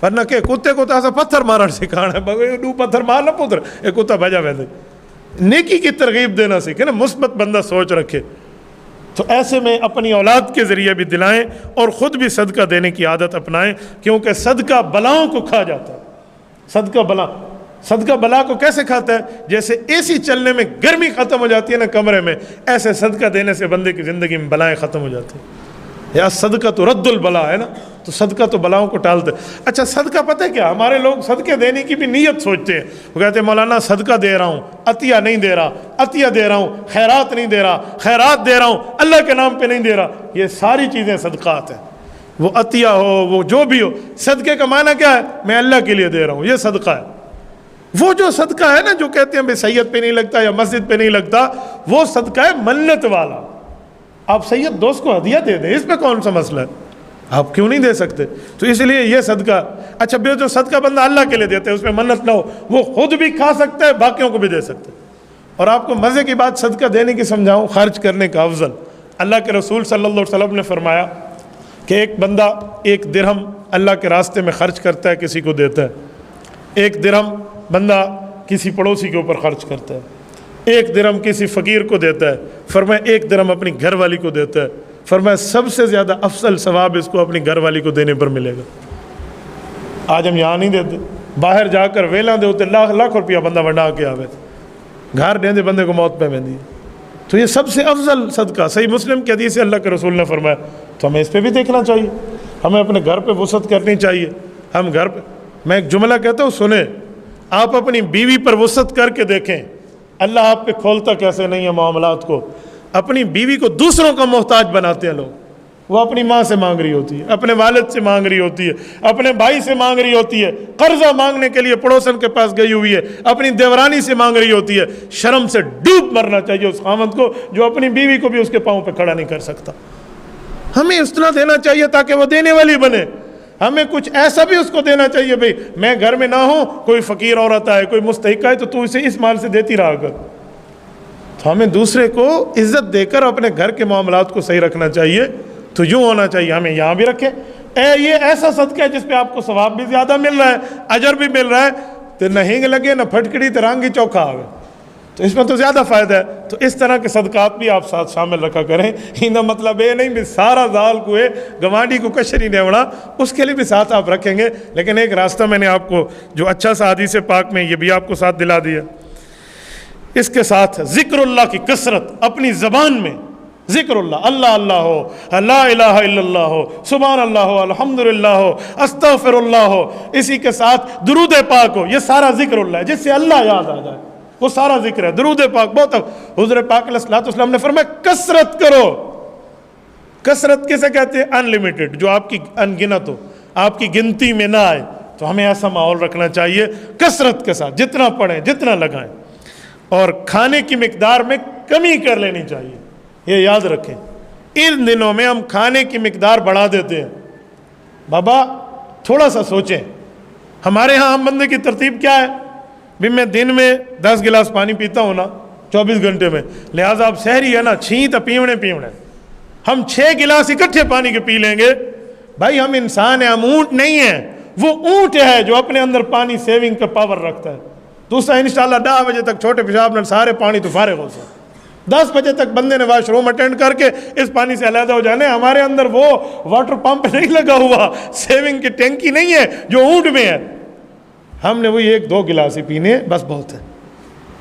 ورنہ کہ کتے کو تو ایسا پتھر مارن سکھانا ہے، دو پتھر مارنا پتر ایک کتا بھجا ویسے۔ نیکی کی ترغیب دینا سیکھے نا، مثبت بندہ سوچ رکھے۔ تو ایسے میں اپنی اولاد کے ذریعے بھی دلائیں، اور خود بھی صدقہ دینے کی عادت اپنائیں، کیونکہ صدقہ بلاؤں کو کھا جاتا ہے۔ صدقہ بلا کو کیسے کھاتا ہے؟ جیسے اے سی چلنے میں گرمی ختم ہو جاتی ہے نا کمرے میں، ایسے صدقہ دینے سے بندے کی زندگی میں بلائیں ختم ہو جاتی ہیں۔ یا صدقہ تو رد البلا ہے نا، تو صدقہ تو بلاؤں کو ٹالتا ہے۔ اچھا صدقہ پتہ ہے کیا، ہمارے لوگ صدقے دینے کی بھی نیت سوچتے ہیں۔ وہ کہتے ہیں مولانا صدقہ دے رہا ہوں، عطیہ نہیں دے رہا، عطیہ دے رہا ہوں، خیرات نہیں دے رہا، خیرات دے رہا ہوں، اللہ کے نام پہ نہیں دے رہا۔ یہ ساری چیزیں صدقات ہیں، وہ عطیہ ہو، وہ جو بھی ہو۔ صدقے کا معنی کیا ہے؟ میں اللہ کے لیے دے رہا ہوں، یہ صدقہ ہے۔ وہ جو صدقہ ہے نا جو کہتے ہیں بھائی سید پہ نہیں لگتا یا مسجد پہ نہیں لگتا، وہ صدقہ ہے منت والا۔ آپ سید دوست کو ہدیہ دے دیں، اس میں کون سا مسئلہ ہے؟ آپ کیوں نہیں دے سکتے؟ تو اس لیے یہ صدقہ اچھا بے جو صدقہ بندہ اللہ کے لیے دیتے ہیں اس میں منت نہ ہو، وہ خود بھی کھا سکتا ہے، باقیوں کو بھی دے سکتے ہیں۔ اور آپ کو مزے کی بات صدقہ دینے کی سمجھاؤں، خرچ کرنے کا افضل۔ اللہ کے رسول صلی اللہ علیہ وسلم نے فرمایا کہ ایک بندہ 1 درہم اللہ کے راستے میں خرچ کرتا ہے، کسی کو دیتا ہے۔ 1 درہم بندہ کسی پڑوسی کے اوپر خرچ کرتا ہے، 1 درہم کسی فقیر کو دیتا ہے، فرمایا 1 درہم اپنی گھر والی کو دیتا ہے، فرمایا سب سے زیادہ افضل ثواب اس کو اپنی گھر والی کو دینے پر ملے گا۔ آج ہم یہاں نہیں دیتے، باہر جا کر ویلاں دے ہوتے لاکھ روپیہ بندہ ونڈا کے آوے، گھر دیں بندے کو موت پہ مہندی۔ تو یہ سب سے افضل صدقہ صحیح مسلم کی حدیث ہے، اللہ کے رسول نے فرمایا، تو ہمیں اس پہ بھی دیکھنا چاہیے، ہمیں اپنے گھر پہ وسعت کرنی چاہیے۔ ہم گھر پہ، میں ایک جملہ کہتا ہوں سنیں، آپ اپنی بیوی پر وسعت کر کے دیکھیں، اللہ آپ پہ کھولتا کیسے نہیں ہے معاملات کو۔ اپنی بیوی کو دوسروں کا محتاج بناتے ہیں لوگ، وہ اپنی ماں سے مانگ رہی ہوتی ہے، اپنے والد سے مانگ رہی ہوتی ہے، اپنے بھائی سے مانگ رہی ہوتی ہے، قرضہ مانگنے کے لیے پڑوسن کے پاس گئی ہوئی ہے، اپنی دیورانی سے مانگ رہی ہوتی ہے۔ شرم سے ڈوب مرنا چاہیے اس خاوند کو جو اپنی بیوی کو بھی اس کے پاؤں پہ کھڑا نہیں کر سکتا۔ ہمیں اس طرح دینا چاہیے تاکہ وہ دینے والی بنے۔ ہمیں کچھ ایسا بھی اس کو دینا چاہیے، بھئی میں گھر میں نہ ہوں، کوئی فقیر عورت آئے، کوئی مستحق آئے، تو اسے اس مال سے دیتی رہا کر۔ تو ہمیں دوسرے کو عزت دے کر اپنے گھر کے معاملات کو صحیح رکھنا چاہیے۔ تو یوں ہونا چاہیے، ہمیں یہاں بھی رکھیں، یہ ایسا صدقہ ہے جس پہ آپ کو ثواب بھی زیادہ مل رہا ہے، اجر بھی مل رہا ہے، تو نہ ہینگ لگے نہ پھٹکڑی تو رانگی چوکھا آوے، تو اس میں تو زیادہ فائدہ ہے۔ تو اس طرح کے صدقات بھی آپ ساتھ شامل رکھا کریں۔ ہی مطلب یہ نہیں بھی سارا زال کو گوانڈی کو کشری نیوڑا، اس کے لیے بھی ساتھ آپ رکھیں گے۔ لیکن ایک راستہ میں نے آپ کو جو اچھا سا حدیث پاک میں یہ بھی آپ کو ساتھ دلا دیا، اس کے ساتھ ذکر اللہ کی کثرت، اپنی زبان میں ذکر اللہ، اللہ اللہ ہو، لا الہ الا اللہ ہو، سبحان اللہ ہو، الحمدللہ ہو، استغفر اللہ ہو، اسی کے ساتھ درود پاک ہو۔ یہ سارا ذکر اللہ ہے جس سے اللہ یاد آ جائے، وہ سارا ذکر ہے۔ درود پاک بہت، حضور پاک علیہ الصلوۃ والسلام نے فرمایا کثرت کرو۔ کثرت کسے کہتے ہیں؟ ان لمیٹڈ، جو آپ کی ان گنت ہو، آپ کی گنتی میں نہ آئے۔ تو ہمیں ایسا ماحول رکھنا چاہیے کثرت کے ساتھ، جتنا پڑھیں جتنا لگائیں، اور کھانے کی مقدار میں کمی کر لینی چاہیے۔ یہ یاد رکھیں، ان دنوں میں ہم کھانے کی مقدار بڑھا دیتے ہیں۔ بابا تھوڑا سا سوچیں، ہمارے ہاں ہم بندے کی ترتیب کیا ہے؟ بھی میں دن میں 10 گلاس پانی پیتا ہوں نا 24 گھنٹے میں، لہٰذا اب سحری ہے نا چھینت پیونے، ہم 6 گلاس اکٹھے پانی کے پی لیں گے۔ بھائی ہم انسان ہیں، ہم اونٹ نہیں ہیں۔ وہ اونٹ ہے جو اپنے اندر پانی سیونگ کا پاور رکھتا ہے۔ دوسرا انشاءاللہ 10 بجے تک چھوٹے پیشاب میں سارے پانی تو فارغ ہو سکے، 10 بجے تک بندے نے واش روم اٹینڈ کر کے اس پانی سے علیحدہ ہو جانے۔ ہمارے اندر وہ واٹر پمپ نہیں لگا ہوا، سیونگ کی ٹینکی نہیں ہے جو اونٹ میں ہے۔ ہم نے وہی 1-2 گلاس ہی پینے، بس بہت ہے۔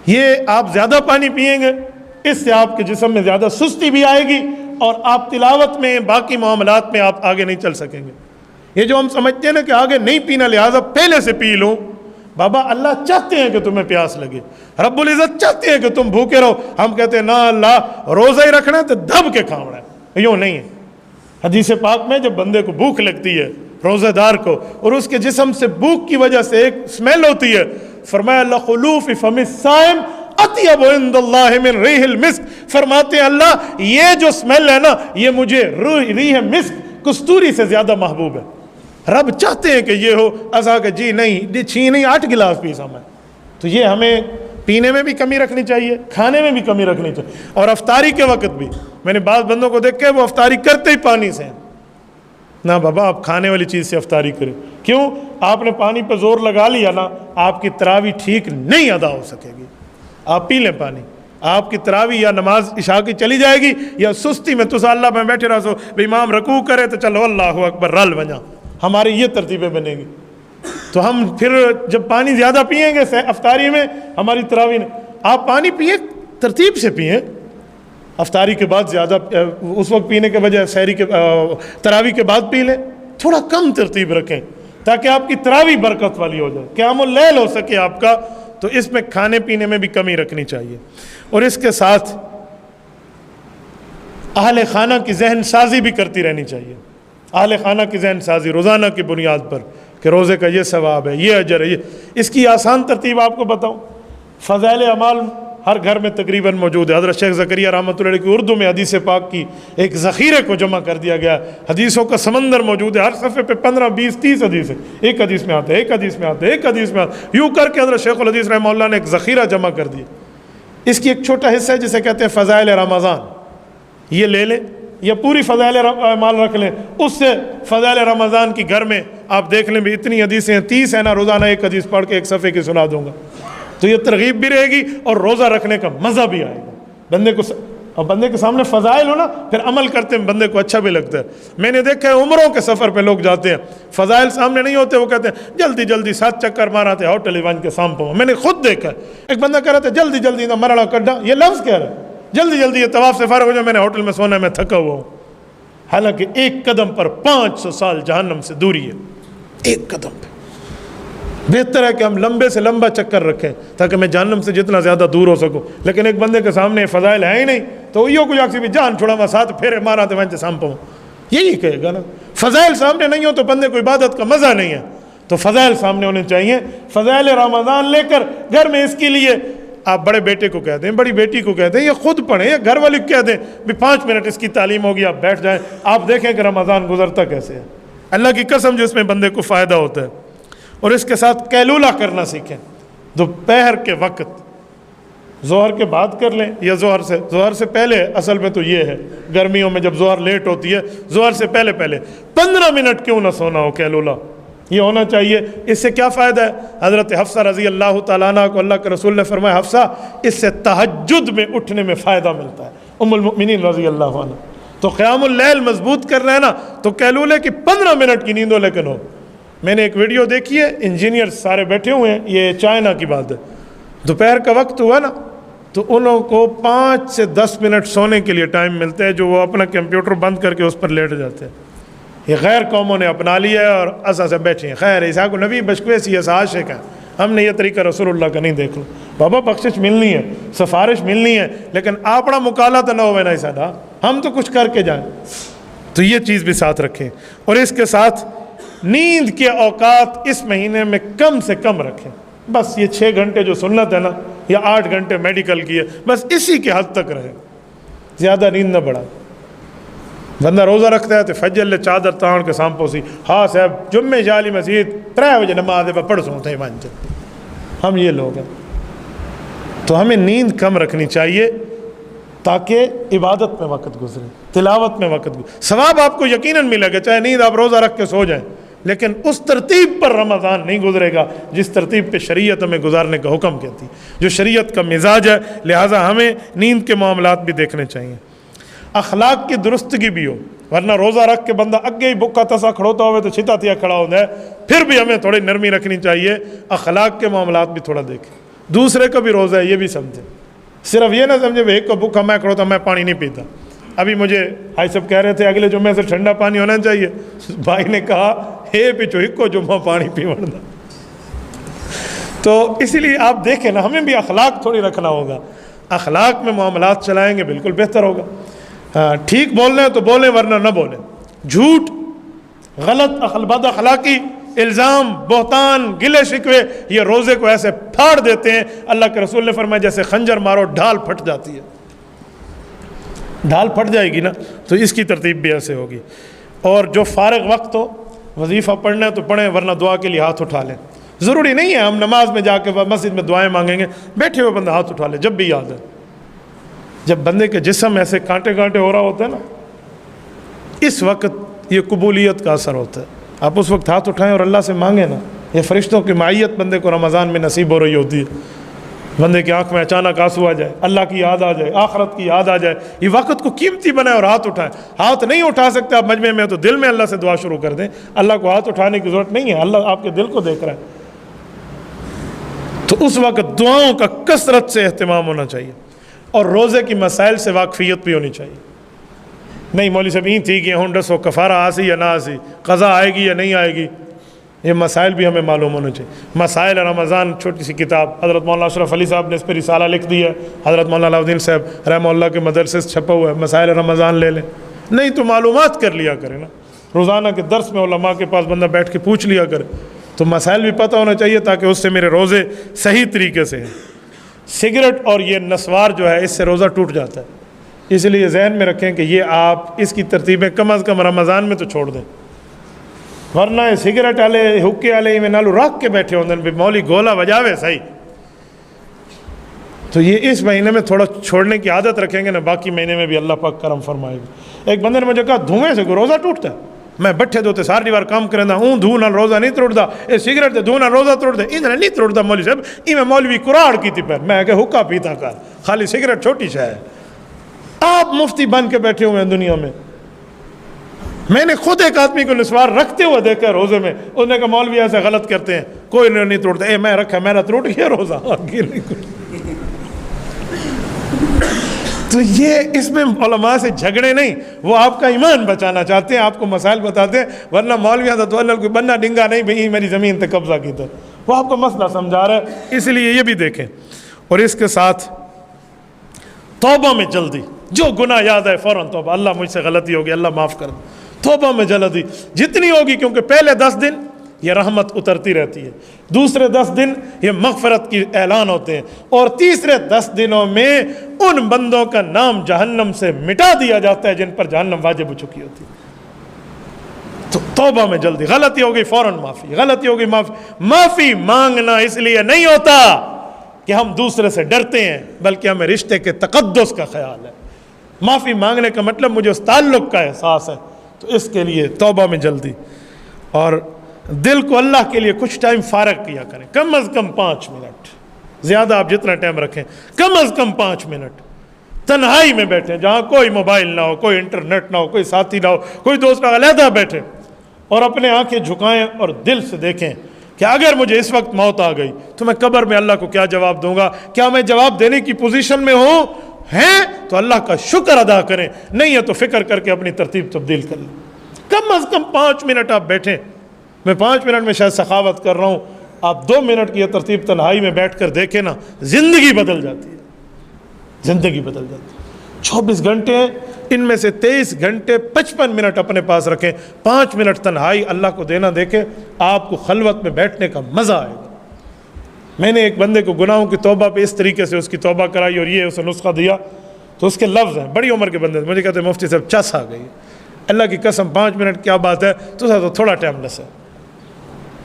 یہ آپ زیادہ پانی پئیں گے، اس سے آپ کے جسم میں زیادہ سستی بھی آئے گی، اور آپ تلاوت میں باقی معاملات میں آپ آگے نہیں چل سکیں گے۔ یہ جو ہم سمجھتے ہیں نا کہ آگے نہیں پینا لہٰذا پہلے سے پی لوں، بابا اللہ چاہتے ہیں کہ تمہیں پیاس لگے، رب العزت چاہتے ہیں کہ تم بھوکے رہو۔ ہم کہتے ہیں نا اللہ روزہ ہی رکھنا ہے تو دب کے کھانا ہے، یوں نہیں ہے۔ حدیث پاک میں جب بندے کو بھوک لگتی ہے، روزہ دار کو، اور اس کے جسم سے بھوک کی وجہ سے ایک اسمیل ہوتی ہے، فرمایا لخلوف فم الصائم اطیب عند اللہ من ریح المسک، فرماتے ہیں اللہ یہ جو اسمیل ہے نا یہ مجھے ریح مسک کستوری سے زیادہ محبوب ہے۔ رب چاہتے ہیں کہ یہ ہو، ایسا کہ جی نہیں چھ نہیں 8 گلاس پیسا میں۔ تو یہ ہمیں پینے میں بھی کمی رکھنی چاہیے، کھانے میں بھی کمی رکھنی چاہیے، اور افطاری کے وقت بھی۔ میں نے بعض بندوں کو دیکھ کے وہ افطاری کرتے ہی پانی سے، نہ بابا آپ کھانے والی چیز سے افطاری کریں۔ کیوں؟ آپ نے پانی پہ زور لگا لیا نا، آپ کی تراویح ٹھیک نہیں ادا ہو سکے گی۔ آپ پی لیں پانی، آپ کی تراویح یا نماز عشاء کی چلی جائے گی، یا سستی میں تسا اللہ میں بیٹھے رہو سو بھی امام رکوع کرے تو چلو اللہ اکبر رل بجا، ہماری یہ ترتیبیں بنے گی۔ تو ہم پھر جب پانی زیادہ پئیں گے افطاری میں، ہماری تراویح نہیں۔ آپ پانی پئیں، ترتیب سے پئیں، افطاری کے بعد زیادہ اس وقت پینے کے بجائے سحری کے تراویح کے بعد پی لیں، تھوڑا کم ترتیب رکھیں تاکہ آپ کی تراویح برکت والی ہو جائے، قیام اللیل ہو سکے آپ کا۔ تو اس میں کھانے پینے میں بھی کمی رکھنی چاہیے، اور اس کے ساتھ اہل خانہ کی ذہن سازی بھی کرتی رہنی چاہیے۔ اہل خانہ کی ذہن سازی روزانہ کی بنیاد پر کہ روزے کا یہ ثواب ہے، یہ اجر ہے، یہ اس کی آسان ترتیب آپ کو بتاؤں۔ فضائل اعمال ہر گھر میں تقریباً موجود ہے۔ حضرت شیخ زکریا رحمۃ اللہ علیہ کی اردو میں حدیث پاک کی ایک ذخیرے کو جمع کر دیا گیا، حدیثوں کا سمندر موجود ہے، ہر صفحے پہ 15 20 30 حدیث ہے، ایک حدیث میں آتے ہیں، ایک حدیث میں آتے ہیں، ایک حدیث میں آتے ہیں، یوں کر کے حضرت شیخ الحدیث رحمہ اللہ نے ایک ذخیرہ جمع کر دیا۔ اس کی ایک چھوٹا حصہ ہے جسے کہتے ہیں فضائل رمضان، یہ لے لیں یا پوری فضائل اعمال رکھ لیں، اس سے فضائل رمضان کی گھر میں آپ دیکھ لیں بھی اتنی حدیثیں ہیں، 30 ہے نا، روزانہ ایک حدیث پڑھ کے ایک صفحے کی سنا دوں گا۔ تو یہ ترغیب بھی رہے گی اور روزہ رکھنے کا مزہ بھی آئے گا بندے کو. اور بندے کے سامنے فضائل ہو نا پھر عمل کرتے ہیں بندے کو اچھا بھی لگتا ہے. میں نے دیکھا ہے عمروں کے سفر پہ لوگ جاتے ہیں, فضائل سامنے نہیں ہوتے, وہ کہتے ہیں جلدی جلدی 7 چکر مارا تھے ہوٹل ایوان کے سام پہ. میں نے خود دیکھا ہے ایک بندہ کہہ رہا تھا جلدی جلدی نہ مرڑا کڈا, یہ لفظ کہہ رہا ہے جلدی جلدی یہ طواف سے فارغ ہو جائے, میں نے ہوٹل میں سونا, میں تھکا ہوا ہوں. حالانکہ ایک قدم پر 500 سال جہنم سے دوری ہے, ایک قدم پہ. بہتر ہے کہ ہم لمبے سے لمبا چکر رکھیں تاکہ میں جہنم سے جتنا زیادہ دور ہو سکوں. لیکن ایک بندے کے سامنے فضائل ہے ہی نہیں تو یہ کو جا کے بھی جان چھوڑا میں 7 پھیرے مارا تو میں سام پاؤں, یہی کہے گا نا. فضائل سامنے نہیں ہو تو بندے کو عبادت کا مزہ نہیں ہے. تو فضائل سامنے ہونے چاہیے. فضائل رمضان لے کر گھر میں اس کے لیے آپ بڑے بیٹے کو کہتے ہیں, بڑی بیٹی کو کہتے ہیں, یہ خود پڑھیں یا گھر والے کو کہہ دیں بھی 5 منٹ اس کی تعلیم ہوگی, آپ بیٹھ جائیں, آپ دیکھیں کہ رمضان گزرتا کیسے ہے. اللہ کی قسم جو اس میں بندے کو فائدہ ہوتا ہے. اور اس کے ساتھ قیلولہ کرنا سیکھیں. دوپہر کے وقت ظہر کے بعد کر لیں یا ظہر سے پہلے. اصل میں تو یہ ہے گرمیوں میں جب ظہر لیٹ ہوتی ہے ظہر سے پہلے 15 منٹ کیوں نہ سونا ہو, قیلولہ یہ ہونا چاہیے. اس سے کیا فائدہ ہے؟ حضرت حفصہ رضی اللہ تعالیٰ عنہ کو اللہ کے رسول نے فرمایا حفصہ اس سے تہجد میں اٹھنے میں فائدہ ملتا ہے. ام المؤمنین رضی اللہ عنہ. تو قیام اللیل مضبوط کرنا ہے نا تو قیلولے کی 15 منٹ کی نیند ہو لیکن ہو. میں نے ایک ویڈیو دیکھی ہے, انجینئر سارے بیٹھے ہوئے ہیں, یہ چائنا کی بات ہے. دوپہر کا وقت ہوا نا تو ان لوگوں کو 5 سے 10 منٹ سونے کے لیے ٹائم ملتا ہے, جو وہ اپنا کمپیوٹر بند کر کے اس پر لیٹ جاتے ہیں. یہ غیر قوموں نے اپنا لیا ہے اور ایسا سے بیٹھے ہیں. خیر عیسیٰ کو نبی بشکویسی ایسا عاشق ہے, ہم نے یہ طریقہ رسول اللہ کا نہیں. دیکھ لو بابا بخشش ملنی ہے, سفارش ملنی ہے, لیکن اپنا مکالا تو نہ ہوئے نا ایسا نا, ہم تو کچھ کر کے جائیں. تو یہ چیز بھی ساتھ رکھیں. اور اس کے ساتھ نیند کے اوقات اس مہینے میں کم سے کم رکھیں. بس یہ 6 گھنٹے جو سنت ہے نا یا 8 گھنٹے میڈیکل کی ہے, بس اسی کے حد تک رہے, زیادہ نیند نہ بڑھا. بندہ روزہ رکھتا ہے تو فجر لے چادر تاؤن کے سام پوسی, ہاں صاحب جمعے جالی مسجد 3 بجے نماز پہ پڑھ سو تھے مان. ہم یہ لوگ ہیں. تو ہمیں نیند کم رکھنی چاہیے تاکہ عبادت میں وقت گزرے, تلاوت میں وقت گزرے. ثواب آپ کو یقیناً ملے گا چاہے نیند آپ روزہ رکھ کے سو جائیں, لیکن اس ترتیب پر رمضان نہیں گزرے گا جس ترتیب پہ شریعت ہمیں گزارنے کا حکم کہتی, جو شریعت کا مزاج ہے. لہٰذا ہمیں نیند کے معاملات بھی دیکھنے چاہیے. اخلاق کی درستگی بھی ہو, ورنہ روزہ رکھ کے بندہ اگے ہی بکا تسا کھڑوتا ہوئے تو چھتا تیا کھڑا ہوتا ہے. پھر بھی ہمیں تھوڑی نرمی رکھنی چاہیے, اخلاق کے معاملات بھی تھوڑا دیکھیں. دوسرے کا بھی روزہ ہے یہ بھی سمجھیں, صرف یہ نہ سمجھے ایک کو بھوکا میں کھڑوتا میں پانی نہیں پیتا. ابھی مجھے بھائی صاحب کہہ رہے تھے اگلے جمعے سے ٹھنڈا پانی ہونا چاہیے. بھائی نے کہا ہے پیچھو ایک کو جمعہ پانی پیوڑنا. تو اسی لیے آپ دیکھیں نا, ہمیں بھی اخلاق تھوڑی رکھنا ہوگا. اخلاق میں معاملات چلائیں گے بالکل بہتر ہوگا. ٹھیک بولنا ہے تو بولیں ورنہ نہ بولیں. جھوٹ, غلط بد اخلاقی, الزام, بہتان, گلے شکوے یہ روزے کو ایسے پھاڑ دیتے ہیں. اللہ کے رسول نے فرمایا جیسے خنجر مارو ڈھال پھٹ جاتی ہے. ڈھال پھٹ جائے گی نا تو اس کی ترتیب بھی ایسے ہوگی. اور جو فارغ وقت ہو وظیفہ پڑھنا ہے تو پڑھیں ورنہ دعا کے لیے ہاتھ اٹھا لیں. ضروری نہیں ہے ہم نماز میں جا کے مسجد میں دعائیں مانگیں گے, بیٹھے ہوئے بندہ ہاتھ اٹھا لے جب بھی یاد ہے. جب بندے کے جسم ایسے کانٹے کانٹے ہو رہا ہوتا ہے نا اس وقت یہ قبولیت کا اثر ہوتا ہے. آپ اس وقت ہاتھ اٹھائیں اور اللہ سے مانگیں نا, یہ فرشتوں کی معیت بندے کو رمضان میں نصیب ہو رہی ہوتی ہے. بندے کی آنکھ میں اچانک آنسو آ جائے, اللہ کی یاد آ جائے, آخرت کی یاد آ جائے, یہ وقت کو قیمتی بنائے اور ہاتھ اٹھائیں. ہاتھ نہیں اٹھا سکتے آپ مجمع میں تو دل میں اللہ سے دعا شروع کر دیں. اللہ کو ہاتھ اٹھانے کی ضرورت نہیں ہے, اللہ آپ کے دل کو دیکھ رہا ہے. تو اس وقت دعاؤں کا کثرت سے اہتمام ہونا چاہیے. اور روزے کی مسائل سے واقفیت بھی ہونی چاہیے. نہیں مولوی صاحب یہ تھی کہ ہوں ڈسو کفارہ آسی یا نہ آسی, قضا آئے گی یا نہیں آئے گی, یہ مسائل بھی ہمیں معلوم ہونے چاہیے. مسائل رمضان چھوٹی سی کتاب حضرت مولانا اشرف علی صاحب نے اس پہ رسالہ لکھ دی ہے. حضرت مولانا علاؤدین صاحب رحمہ اللہ کے مدرسے سے چھپا ہوا ہے. مسائل رمضان لے لیں, نہیں تو معلومات کر لیا کریں نا. روزانہ کے درس میں علماء کے پاس بندہ بیٹھ کے پوچھ لیا کرے تو مسائل بھی پتہ ہونا چاہیے تاکہ اس سے میرے روزے صحیح طریقے سے ہیں. سگریٹ اور یہ نسوار جو ہے اس سے روزہ ٹوٹ جاتا ہے. اس لیے ذہن میں رکھیں کہ یہ آپ اس کی ترتیبیں کم از کم رمضان میں تو چھوڑ دیں, ورنہ سگریٹ والے حکے والے میں نالو رکھ کے بیٹھے ہوتے ہیں مولی گولا بجاوے صحیح. تو یہ اس مہینے میں تھوڑا چھوڑنے کی عادت رکھیں گے نا, باقی مہینے میں بھی اللہ پاک کرم فرمائے گا. ایک بندے نے مجھے کہا دھوئیں سے روزہ ٹوٹتا ہے. میں بٹھے دوتے ساری بار کام کریں ہوں دھو نال روزہ نہیں توڑتا، یہ سگریٹ دھو نال روزہ توڑتے، ادھر نہیں توڑتا مولوی صاحب، میں مولوی قراڑ کی تھی پہ میں کہ حکا پیتا کر، خالی سگریٹ چھوٹی شے ہے۔ آپ مفتی بن کے بیٹھے ہوئے ہیں دنیا میں۔ میں نے خود ایک آدمی کو نسوار رکھتے ہوئے دیکھا روزے میں، اس نے کہا مولوی ایسے غلط کرتے ہیں، کوئی نہیں توڑتا، میں رکھا میرا ٹوٹ گیا روزہ۔ تو یہ اس میں علماء سے جھگڑے نہیں، وہ آپ کا ایمان بچانا چاہتے ہیں، آپ کو مسائل بتاتے ہیں، ورنہ مولویاں تو کوئی بننا ڈنگا نہیں بھئی میری زمین تے قبضہ کی تو وہ آپ کو مسئلہ سمجھا رہا ہے۔ اس لیے یہ بھی دیکھیں، اور اس کے ساتھ توبہ میں جلدی، جو گناہ یاد ہے فوراً توبہ، اللہ مجھ سے غلطی ہوگی اللہ معاف کر دے، توبہ میں جلدی جتنی ہوگی، کیونکہ پہلے 10 دن یہ رحمت اترتی رہتی ہے، دوسرے 10 دن یہ مغفرت کی اعلان ہوتے ہیں، اور تیسرے 10 دنوں میں ان بندوں کا نام جہنم سے مٹا دیا جاتا ہے جن پر جہنم واجب ہو چکی ہوتی ہے۔ تو توبہ میں جلدی، غلطی ہوگی فوراً معافی، غلطی ہوگی معافی۔ معافی مانگنا اس لیے نہیں ہوتا کہ ہم دوسرے سے ڈرتے ہیں، بلکہ ہمیں رشتے کے تقدس کا خیال ہے۔ معافی مانگنے کا مطلب مجھے اس تعلق کا احساس ہے، تو اس کے لیے توبہ میں جلدی، اور دل کو اللہ کے لیے کچھ ٹائم فارغ کیا کریں، کم از کم 5 منٹ، زیادہ آپ جتنا ٹائم رکھیں، کم از کم 5 منٹ تنہائی میں بیٹھیں، جہاں کوئی موبائل نہ ہو، کوئی انٹرنیٹ نہ ہو، کوئی ساتھی نہ ہو، کوئی دوست نہ ہو، علیحدہ بیٹھیں اور اپنے آنکھیں جھکائیں اور دل سے دیکھیں کہ اگر مجھے اس وقت موت آ گئی تو میں قبر میں اللہ کو کیا جواب دوں گا، کیا میں جواب دینے کی پوزیشن میں ہوں؟ ہیں تو اللہ کا شکر ادا کریں، نہیں ہے تو فکر کر کے اپنی ترتیب تبدیل کر لیں۔ کم از کم 5 منٹ آپ بیٹھیں، میں 5 منٹ میں شاید سخاوت کر رہا ہوں، آپ 2 منٹ کی یہ ترتیب تنہائی میں بیٹھ کر دیکھیں نا، زندگی بدل جاتی ہے، زندگی بدل جاتی ہے۔ 24 گھنٹے ہیں، ان میں سے 23 گھنٹے 55 منٹ اپنے پاس رکھیں، 5 منٹ تنہائی اللہ کو دینا دیکھیں، آپ کو خلوت میں بیٹھنے کا مزہ آئے گا۔ میں نے ایک بندے کو گناہوں کی توبہ پہ اس طریقے سے اس کی توبہ کرائی اور یہ اسے نسخہ دیا، تو اس کے لفظ ہیں، بڑی عمر کے بندے مجھے کہتے ہیں مفتی صاحب چس آ گئی، اللہ کی قسم 5 منٹ کیا بات ہے، تو تھوڑا ٹائم لس ہے۔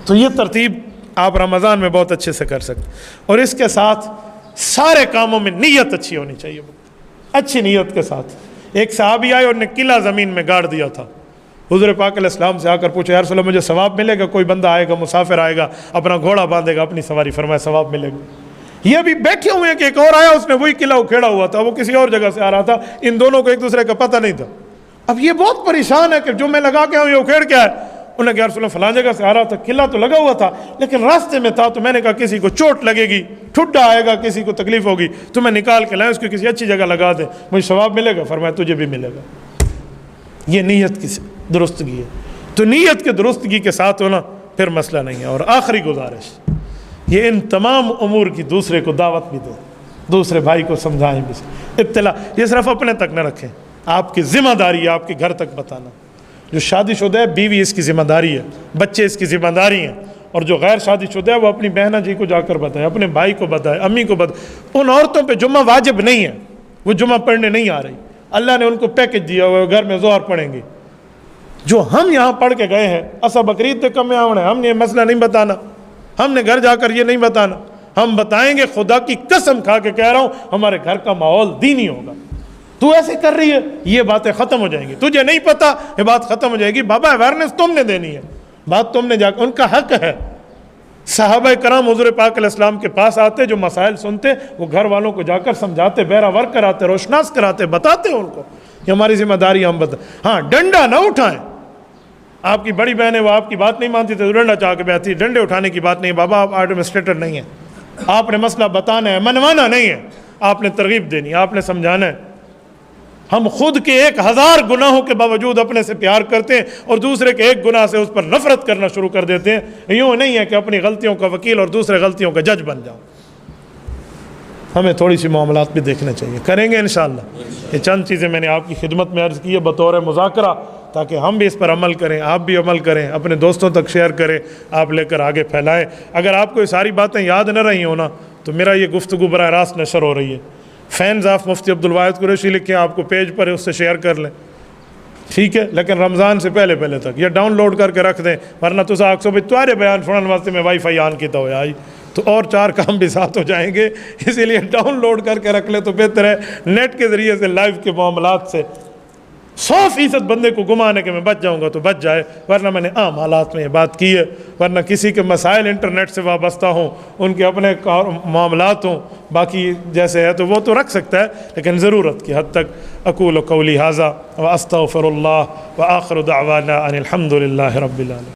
تو یہ ترتیب آپ رمضان میں بہت اچھے سے کر سکتے، اور اس کے ساتھ سارے کاموں میں نیت اچھی ہونی چاہیے، اچھی نیت کے ساتھ۔ ایک صحابی آئے اور نے قلعہ زمین میں گاڑ دیا تھا، حضور پاک علیہ السلام سے آ کر پوچھا یا رسول اللہ مجھے ثواب ملے گا؟ کوئی بندہ آئے گا، مسافر آئے گا، اپنا گھوڑا باندھے گا، اپنی سواری، فرمایا ثواب ملے گا۔ یہ ابھی بیٹھے ہوئے ہیں کہ ایک اور آیا، اس نے وہی قلعہ اکھیڑا ہوا تھا، وہ کسی اور جگہ سے آ رہا تھا، ان دونوں کو ایک دوسرے کا پتہ نہیں تھا۔ اب یہ بہت پریشان ہے کہ جو میں لگا کے آؤں یہ اکھیڑ کیا ہے؟ انہوں نے کہا یا رسول اللہ فلاں جگہ سے آ رہا تھا، قلعہ تو لگا ہوا تھا لیکن راستے میں تھا، تو میں نے کہا کسی کو چوٹ لگے گی، ٹھڈا آئے گا، کسی کو تکلیف ہوگی تو میں نکال کے لائیں، اس کو کسی اچھی جگہ لگا دیں، مجھے ثواب ملے گا؟ فرمایا تجھے بھی ملے گا۔ یہ نیت کی درستگی ہے، تو نیت کے درستگی کے ساتھ ہونا پھر مسئلہ نہیں ہے۔ اور آخری گزارش، یہ ان تمام امور کی دوسرے کو دعوت بھی دیں، دوسرے بھائی کو سمجھائیں بھی، اطلاع یہ صرف اپنے تک نہ رکھیں، آپ کی ذمہ داری ہے آپ کے گھر تک بتانا۔ جو شادی شدہ ہے بیوی اس کی ذمہ داری ہے، بچے اس کی ذمہ داری ہیں، اور جو غیر شادی شدہ ہے وہ اپنی بہنا جی کو جا کر بتائے، اپنے بھائی کو بتائے، امی کو بتائے۔ ان عورتوں پہ جمعہ واجب نہیں ہے، وہ جمعہ پڑھنے نہیں آ رہی، اللہ نے ان کو پیکج دیا ہوا ہے، گھر میں ظہر پڑھیں گے۔ جو ہم یہاں پڑھ کے گئے ہیں اسا بقرعید تے کم آونا ہے، ہم نے یہ مسئلہ نہیں بتانا، ہم نے گھر جا کر یہ نہیں بتانا، ہم بتائیں گے، خدا کی قسم کھا کے کہہ رہا ہوں ہمارے گھر کا ماحول دینی ہوگا۔ تو ایسے کر رہی ہے، یہ باتیں ختم ہو جائیں گی، تجھے نہیں پتا یہ بات ختم ہو جائے گی، بابا اویئرنیس تم نے دینی ہے، بات تم نے جا کر، ان کا حق ہے۔ صحابہ کرام حضور پاک علیہ السلام کے پاس آتے، جو مسائل سنتے وہ گھر والوں کو جا کر سمجھاتے، بیرا ور کراتے، روشناس کراتے، بتاتے ان کو یہ ہماری ذمہ داری ہے، ہم بتائیں۔ ہاں ڈنڈا نہ اٹھائیں، آپ کی بڑی بہن ہے وہ آپ کی بات نہیں مانتی تو ڈنڈا چاہ کے بیٹھتی، ڈنڈے اٹھانے کی بات نہیں، بابا آپ ایڈمنسٹریٹر نہیں ہیں، آپ نے مسئلہ بتانا ہے، منوانا نہیں ہے، آپ نے ترغیب دینی، آپ نے سمجھانا ہے۔ ہم خود کے 1000 گناہوں کے باوجود اپنے سے پیار کرتے ہیں اور دوسرے کے ایک گناہ سے اس پر نفرت کرنا شروع کر دیتے ہیں۔ یوں نہیں ہے کہ اپنی غلطیوں کا وکیل اور دوسرے غلطیوں کا جج بن جاؤ، ہمیں تھوڑی سی معاملات بھی دیکھنے چاہیے، کریں گے انشاءاللہ۔ یہ چند چیزیں میں نے آپ کی خدمت میں عرض کی ہے بطور مذاکرہ، تاکہ ہم بھی اس پر عمل کریں، آپ بھی عمل کریں، اپنے دوستوں تک شیئر کریں، آپ لے کر آگے پھیلائیں۔ اگر آپ کو یہ ساری باتیں یاد نہ رہی ہونا تو میرا یہ گفتگو براہ راست نشر ہو رہی ہے، فینز آف مفتی عبدالواحد قریشی لکھیں، آپ کو پیج پر اس سے شیئر کر لیں، ٹھیک ہے، لیکن رمضان سے پہلے تک یہ ڈاؤن لوڈ کر کے رکھ دیں، ورنہ تو آگ سو بھی تمہارے بیان سننے واسطے میں وائی فائی آن کیتا ہوا آئی تو اور 4 کام بھی ساتھ ہو جائیں گے، اسی لیے ڈاؤن لوڈ کر کے رکھ لیں تو بہتر ہے، نیٹ کے ذریعے سے لائیو کے معاملات سے 100% بندے کو گمان ہے کہ میں بچ جاؤں گا تو بچ جائے، ورنہ میں نے عام حالات میں یہ بات کی ہے۔ ورنہ کسی کے مسائل انٹرنیٹ سے وابستہ ہوں، ان کے اپنے معاملات ہوں، باقی جیسے ہے تو وہ تو رکھ سکتا ہے، لیکن ضرورت کی حد تک۔ اقول قولی ھذا واستغفر اللہ وآخر دعوانا ان الحمد للہ رب العالمین۔